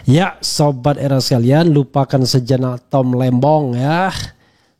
Ya, sobat era sekalian, lupakan sejenak Tom Lembong ya.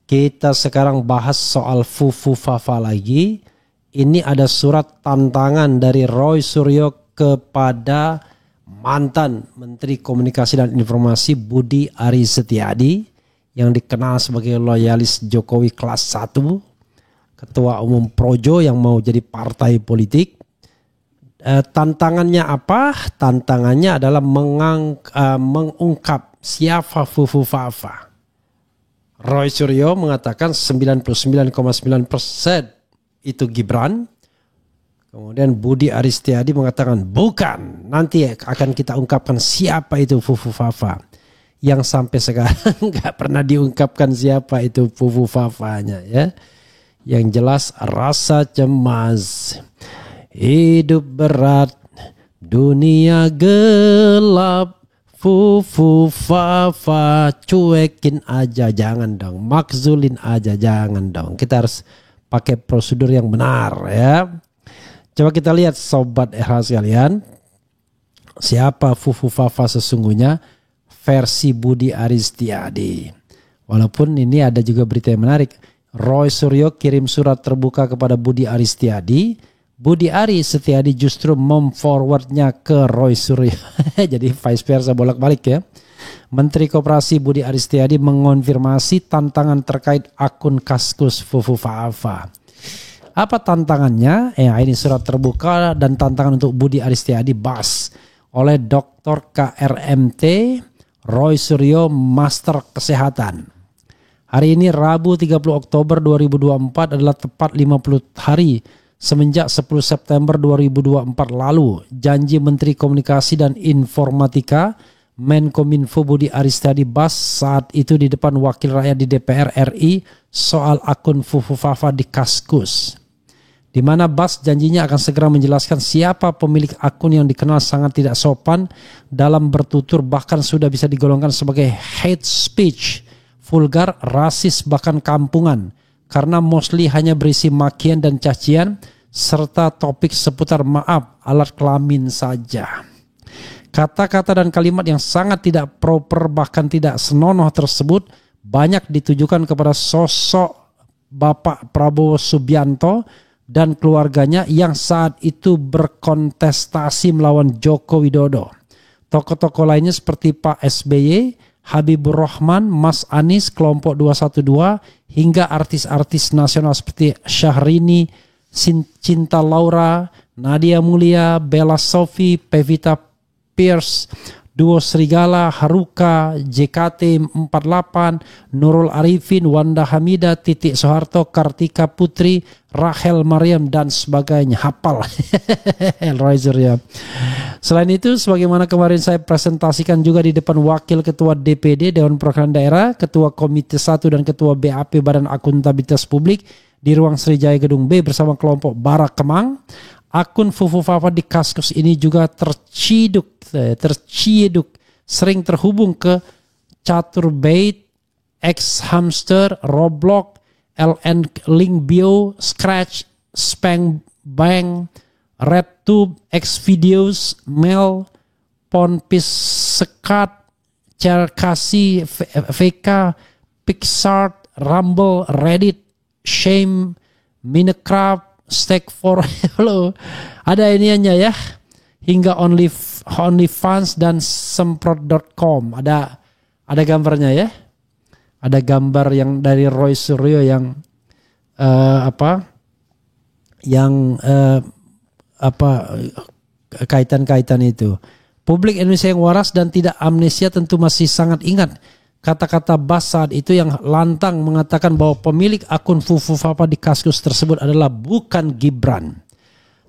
Kita sekarang bahas soal Fufu Fafa lagi. Ini ada surat tantangan dari Roy Suryo kepada mantan Menteri Komunikasi dan Informasi Budi Aris Setiadi yang dikenal sebagai loyalis Jokowi kelas 1, Ketua Umum Projo yang mau jadi partai politik. Tantangannya apa? Tantangannya adalah mengungkap siapa Fufu Fafa. Roy Suryo mengatakan 99,9% itu Gibran. Kemudian Budi Aris Setiadi mengatakan bukan. Nanti akan kita ungkapkan siapa itu Fufu Fafa. Yang sampai sekarang nggak pernah diungkapkan siapa itu Fufu Fafanya ya. Yang jelas rasa cemas. Hidup berat, dunia gelap, Fufu Fafa, cuekin aja, jangan dong, makzulin aja, jangan dong. Kita harus pakai prosedur yang benar ya. Coba kita lihat sobat RH sekalian, siapa Fufu Fafa sesungguhnya versi Budi Aris Setiadi. Walaupun ini ada juga berita yang menarik, Roy Suryo kirim surat terbuka kepada Budi Aris Setiadi. Budi Aris Setiadi justru memforwardnya ke Roy Suryo. Jadi vice versa bolak-balik ya. Menteri Koperasi Budi Aris Setiadi mengonfirmasi tantangan terkait akun Kaskus Fufu Fafa. Apa tantangannya? Ini surat terbuka dan tantangan untuk Budi Aris Setiadi bahas oleh Dr. KRMT Roy Suryo, Master Kesehatan. Hari ini Rabu 30 Oktober 2024 adalah tepat 50 hari semenjak 10 September 2024 lalu, janji Menteri Komunikasi dan Informatika Menkominfo Budi Aris Setiadi bahas saat itu di depan wakil rakyat di DPR RI soal akun Fufu Fafa di Kaskus. Di mana Bas janjinya akan segera menjelaskan siapa pemilik akun yang dikenal sangat tidak sopan dalam bertutur, bahkan sudah bisa digolongkan sebagai hate speech, vulgar, rasis, bahkan kampungan. Karena mostly hanya berisi makian dan cacian serta topik seputar maaf alat kelamin saja. Kata-kata dan kalimat yang sangat tidak proper bahkan tidak senonoh tersebut banyak ditujukan kepada sosok Bapak Prabowo Subianto dan keluarganya yang saat itu berkontestasi melawan Joko Widodo. Tokoh-tokoh lainnya seperti Pak SBY, Habibur Rahman, Mas Anies, kelompok 212, hingga artis-artis nasional seperti Syahrini, Cinta Laura, Nadia Mulia, Bella Sophie, Pevita Pierce, Duo Serigala, Haruka, JKT48, Nurul Arifin, Wanda Hamida, Titik Soeharto, Kartika Putri, Rachel Mariam, dan sebagainya. Hafal. Roy Suryo. Selain itu, sebagaimana kemarin saya presentasikan juga di depan Wakil Ketua DPD Dewan Perwakilan Daerah, Ketua Komite 1 dan Ketua BAP Badan Akuntabilitas Publik di Ruang Sriwijaya Gedung B bersama kelompok Barak Kemang, akun Fufu Fafa di Kaskus ini juga terciduk sering terhubung ke Chaturbate, X Hamster, Roblox, LN Link Bio, Scratch, Spank Bang, RedTube, X Videos, Mail, Ponpis Sekat, Cerkasi, VK, Pixar, Rumble, Reddit, Shame, Minecraft, Stack for Hello, ada iniannya ya, hingga OnlyFans dan semprot.com. Ada gambarnya ya, ada gambar yang dari Roy Suryo yang kaitan-kaitan itu. Publik Indonesia yang waras dan tidak amnesia tentu masih sangat ingat kata-kata Bas saat itu yang lantang mengatakan bahwa pemilik akun Fufu Fafa di Kaskus tersebut adalah bukan Gibran.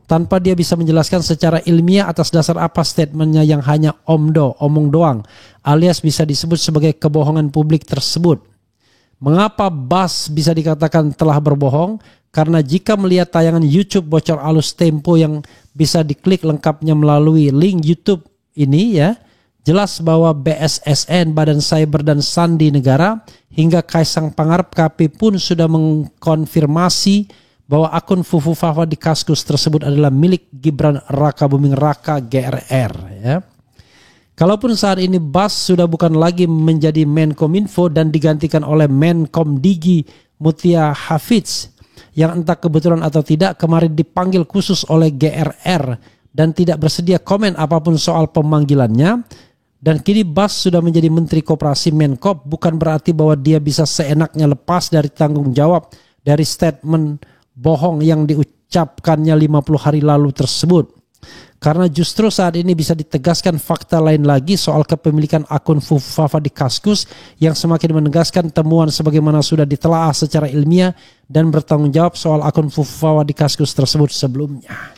Tanpa dia bisa menjelaskan secara ilmiah atas dasar apa statementnya yang hanya omong doang, alias bisa disebut sebagai kebohongan publik tersebut. Mengapa Bas bisa dikatakan telah berbohong? Karena jika melihat tayangan YouTube bocor alus Tempo yang bisa diklik lengkapnya melalui link YouTube ini ya, jelas bahwa BSSN, Badan Cyber dan Sandi Negara, hingga Kaisang Pangarep KP pun sudah mengkonfirmasi bahwa akun Fufu Fafa di Kaskus tersebut adalah milik Gibran Raka Buming Raka GRR. Ya. Kalaupun saat ini Bas sudah bukan lagi menjadi Menkominfo dan digantikan oleh Menkomdigi Mutia Hafidz yang entah kebetulan atau tidak kemarin dipanggil khusus oleh GRR dan tidak bersedia komen apapun soal pemanggilannya, dan kini Bas sudah menjadi Menteri Koperasi Menkop, bukan berarti bahwa dia bisa seenaknya lepas dari tanggung jawab dari statement bohong yang diucapkannya 50 hari lalu tersebut. Karena justru saat ini bisa ditegaskan fakta lain lagi soal kepemilikan akun Fufafa di Kaskus yang semakin menegaskan temuan sebagaimana sudah ditelaah secara ilmiah dan bertanggung jawab soal akun Fufafa di Kaskus tersebut sebelumnya.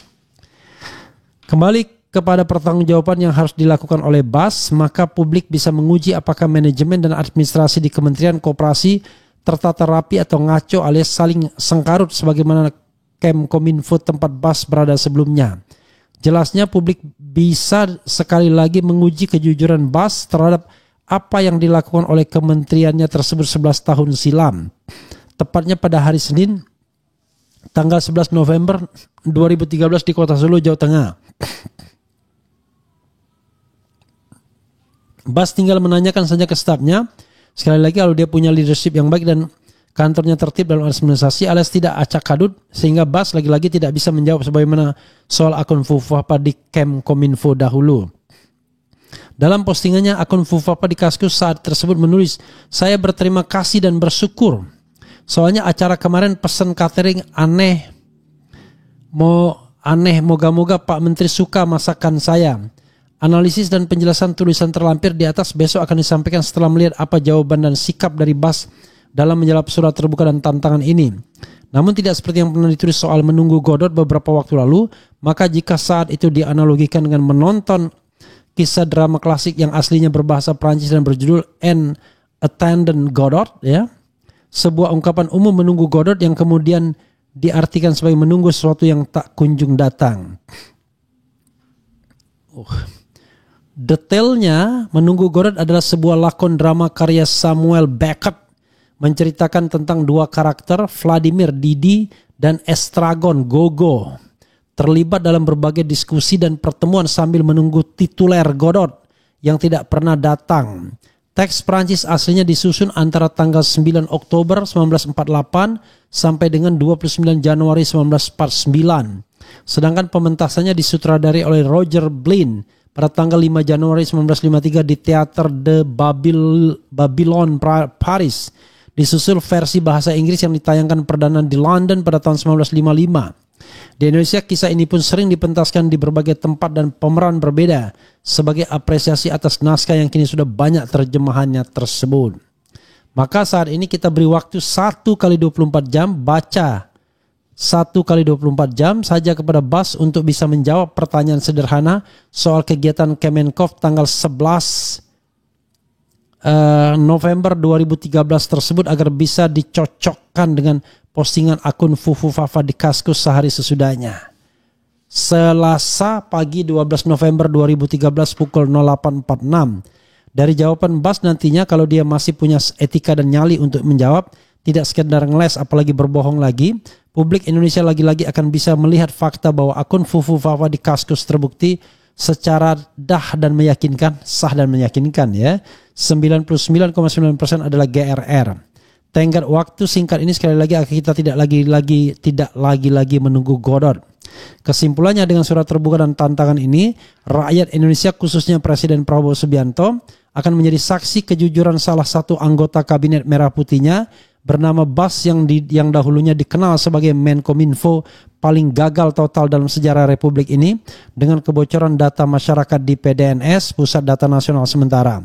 Kembali kepada pertanggungjawaban yang harus dilakukan oleh Bas, maka publik bisa menguji apakah manajemen dan administrasi di Kementerian Koperasi tertata rapi atau ngaco alias saling sengkarut sebagaimana Kemkominfo tempat Bas berada sebelumnya. Jelasnya publik bisa sekali lagi menguji kejujuran Bas terhadap apa yang dilakukan oleh kementeriannya tersebut 11 tahun silam. Tepatnya pada hari Senin, tanggal 11 November 2013 di Kota Solo, Jawa Tengah. Bas tinggal menanyakan saja ke stafnya. Sekali lagi, kalau dia punya leadership yang baik dan kantornya tertib dalam administrasi alias tidak acak kadut, sehingga Bas lagi-lagi tidak bisa menjawab sebagaimana soal akun Fufafa di Kemkominfo dahulu. Dalam postingannya, akun Fufafa di Kaskus saat tersebut menulis, "Saya berterima kasih dan bersyukur. Soalnya acara kemarin pesan catering aneh. Moga-moga Pak Menteri suka masakan saya. Analisis dan penjelasan tulisan terlampir di atas besok akan disampaikan setelah melihat apa jawaban dan sikap dari Bas dalam menjawab surat terbuka dan tantangan ini. Namun tidak seperti yang pernah ditulis soal menunggu Godot beberapa waktu lalu, maka jika saat itu dianalogikan dengan menonton kisah drama klasik yang aslinya berbahasa Prancis dan berjudul An Attendant Godot, ya, sebuah ungkapan umum menunggu Godot yang kemudian diartikan sebagai menunggu sesuatu yang tak kunjung datang. Detailnya, Menunggu Godot adalah sebuah lakon drama karya Samuel Beckett, menceritakan tentang dua karakter, Vladimir Didi dan Estragon Gogo, terlibat dalam berbagai diskusi dan pertemuan sambil menunggu tituler Godot yang tidak pernah datang. Teks Prancis aslinya disusun antara tanggal 9 Oktober 1948 sampai dengan 29 Januari 1949. Sedangkan pementasannya disutradari oleh Roger Blin pada tanggal 5 Januari 1953 di Teater de Babylon, Paris. Disusul versi bahasa Inggris yang ditayangkan perdana di London pada tahun 1955. Di Indonesia, kisah ini pun sering dipentaskan di berbagai tempat dan pemeran berbeda sebagai apresiasi atas naskah yang kini sudah banyak terjemahannya tersebut. Maka saat ini kita beri waktu 1 kali 24 jam, baca 1 kali 24 jam saja kepada Bas untuk bisa menjawab pertanyaan sederhana soal kegiatan Kemenkop tanggal 11 November 2013 tersebut agar bisa dicocokkan dengan postingan akun Fufafa di Kaskus sehari sesudahnya. Selasa pagi 12 November 2013 pukul 08.46. Dari jawaban Bas nantinya, kalau dia masih punya etika dan nyali untuk menjawab, tidak sekedar ngeles apalagi berbohong lagi, publik Indonesia lagi-lagi akan bisa melihat fakta bahwa akun Fufafa di Kaskus terbukti secara sah dan meyakinkan ya. 99,9% adalah GRR. Tenggat waktu singkat ini sekali lagi kita tidak lagi menunggu Godot. Kesimpulannya, dengan surat terbuka dan tantangan ini, rakyat Indonesia khususnya Presiden Prabowo Subianto akan menjadi saksi kejujuran salah satu anggota kabinet merah putihnya bernama Bas yang dahulunya dikenal sebagai Menkominfo paling gagal total dalam sejarah Republik ini dengan kebocoran data masyarakat di PDNS, Pusat Data Nasional Sementara.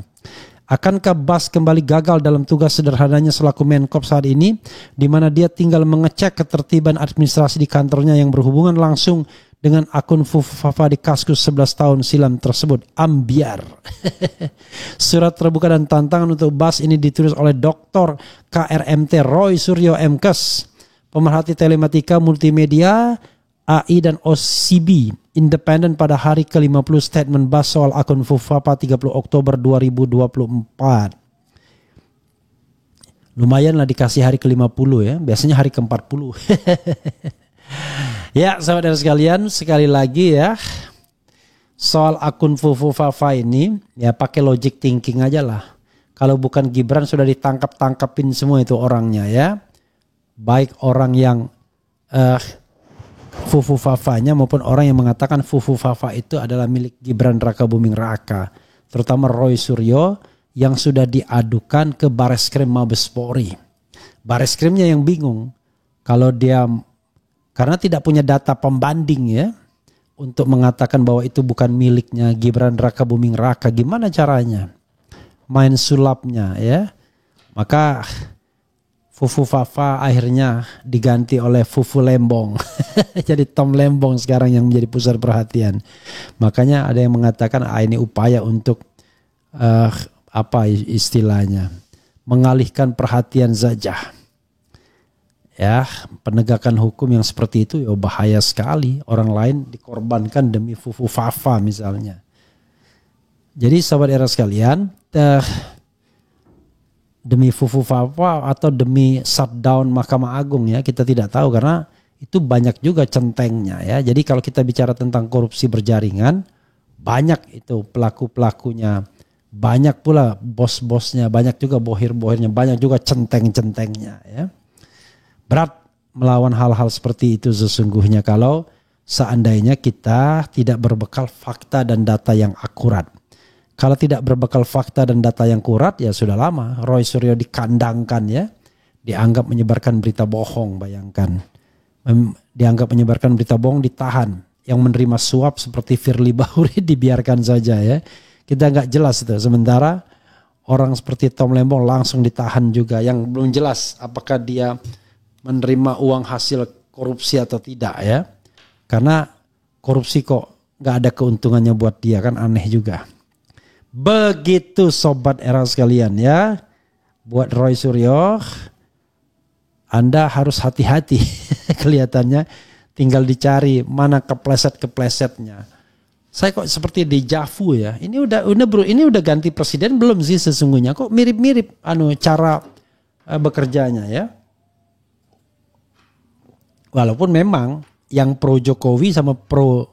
Akankah Bas kembali gagal dalam tugas sederhananya selaku Menkop saat ini, di mana dia tinggal mengecek ketertiban administrasi di kantornya yang berhubungan langsung dengan akun Fufafa di Kaskus 11 tahun silam tersebut? Ambiar. Surat terbuka dan tantangan untuk Bas ini ditulis oleh Dr. KRMT Roy Suryo MKes, pemerhati telematika multimedia AI dan OCB independen pada hari ke-50 statement Bas soal akun Fufafa 30 Oktober 2024. Lumayan lah dikasih hari ke-50 ya, biasanya hari ke-40. Ya, sahabat dan sekalian, sekali lagi ya, soal akun Fufu Fafa ini ya pakai logic thinking aja lah. Kalau bukan Gibran sudah ditangkap-tangkapin semua itu orangnya ya. Baik orang yang Fufu Fafanya maupun orang yang mengatakan Fufu Fafa itu adalah milik Gibran Rakabuming Raka. Terutama Roy Suryo yang sudah diadukan ke Bareskrim Mabes Polri. Bareskrimnya yang bingung. Kalau dia karena tidak punya data pembanding ya. Untuk mengatakan bahwa itu bukan miliknya Gibran Rakabuming Raka. Gimana caranya? Main sulapnya ya. Maka Fufu Fafa akhirnya diganti oleh Fufu Lembong. Jadi Tom Lembong sekarang yang menjadi pusat perhatian. Makanya ada yang mengatakan ini upaya untuk apa istilahnya? Mengalihkan perhatian saja. Ya, penegakan hukum yang seperti itu ya bahaya sekali. Orang lain dikorbankan demi Fufu Fafa misalnya. Jadi sahabat era sekalian, demi Fufu Fafa atau demi shutdown Mahkamah Agung ya, kita tidak tahu karena itu banyak juga centengnya ya. Jadi kalau kita bicara tentang korupsi berjaringan, banyak itu pelaku-pelakunya, banyak pula bos-bosnya, banyak juga bohir-bohirnya, banyak juga centeng-centengnya ya. Berat melawan hal-hal seperti itu sesungguhnya kalau seandainya kita tidak berbekal fakta dan data yang akurat. Kalau tidak berbekal fakta dan data yang akurat ya sudah lama Roy Suryo dikandangkan ya. Dianggap menyebarkan berita bohong, bayangkan. Dianggap menyebarkan berita bohong ditahan. Yang menerima suap seperti Firly Bahuri dibiarkan saja ya. Kita nggak jelas itu. Sementara orang seperti Tom Lembong langsung ditahan juga. Yang belum jelas apakah dia menerima uang hasil korupsi atau tidak ya. Karena korupsi kok gak ada keuntungannya buat dia, kan aneh juga. Begitu sobat era sekalian ya. Buat Roy Suryo, Anda harus hati-hati. Kelihatannya tinggal dicari mana kepleset-keplesetnya. Saya kok seperti deja vu ya. Ini udah ganti presiden belum sih sesungguhnya? Kok mirip-mirip cara bekerjanya ya. Walaupun memang yang pro Jokowi sama pro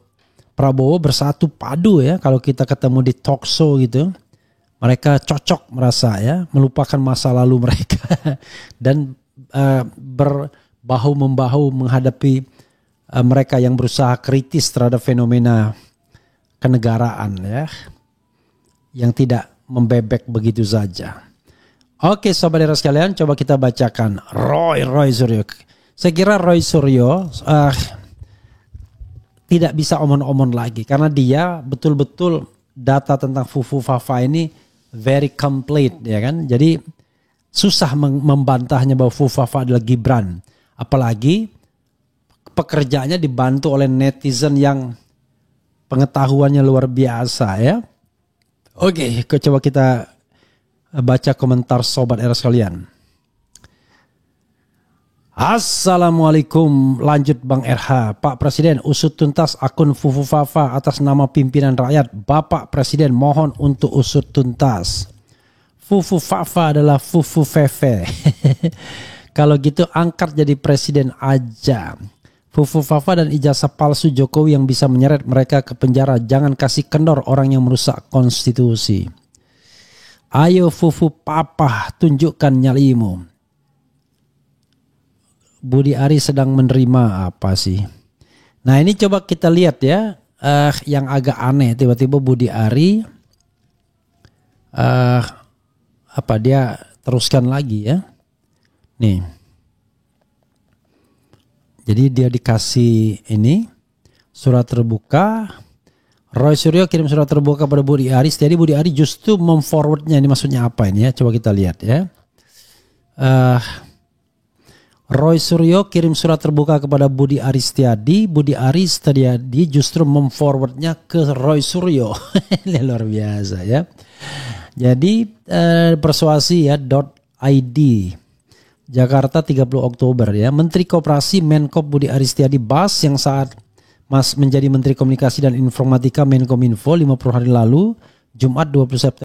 Prabowo bersatu padu ya. Kalau kita ketemu di talk show gitu. Mereka cocok merasa ya. Melupakan masa lalu mereka. Dan berbahu-membahu menghadapi mereka yang berusaha kritis terhadap fenomena kenegaraan ya. Yang tidak membebek begitu saja. Oke sobat era sekalian, coba kita bacakan Roy Suryo. Saya kira Roy Suryo tidak bisa omon-omon lagi. Karena dia betul-betul data tentang Fufu Fafa ini very complete ya kan. Jadi susah membantahnya bahwa Fufu Fafa adalah Gibran. Apalagi pekerjaannya dibantu oleh netizen yang pengetahuannya luar biasa ya. Oke, coba kita baca komentar sobat era sekalian. Assalamualaikum, lanjut Bang RH. Pak Presiden, usut tuntas akun Fufu Fafa atas nama pimpinan rakyat. Bapak Presiden mohon untuk usut tuntas. Fufu Fafa adalah Fufu Fefe. Kalau gitu angkat jadi presiden aja. Fufu Fafa dan ijazah palsu Jokowi yang bisa menyeret mereka ke penjara. Jangan kasih kendor orang yang merusak konstitusi. Ayo Fufu Papa, tunjukkan nyalimu. Budi Ari sedang menerima apa sih? Nah ini coba kita lihat ya. Yang agak aneh tiba-tiba Budi Ari dia teruskan lagi ya. Nih. Jadi dia dikasih ini surat terbuka. Roy Suryo kirim surat terbuka pada Budi Ari. Jadi Budi Ari justru memforwardnya. Ini maksudnya apa ini ya? Coba kita lihat ya. Roy Suryo kirim surat terbuka kepada Budi Aristiadi. Budi Aristiadi justru memforwardnya ke Roy Suryo. Luar biasa ya. Jadi persuasi ya .id Jakarta 30 Oktober ya. Menteri Koperasi Menkop Budi Aristiadi Bas yang saat menjadi Menteri Komunikasi dan Informatika Menkominfo 50 hari lalu Jumat 20 September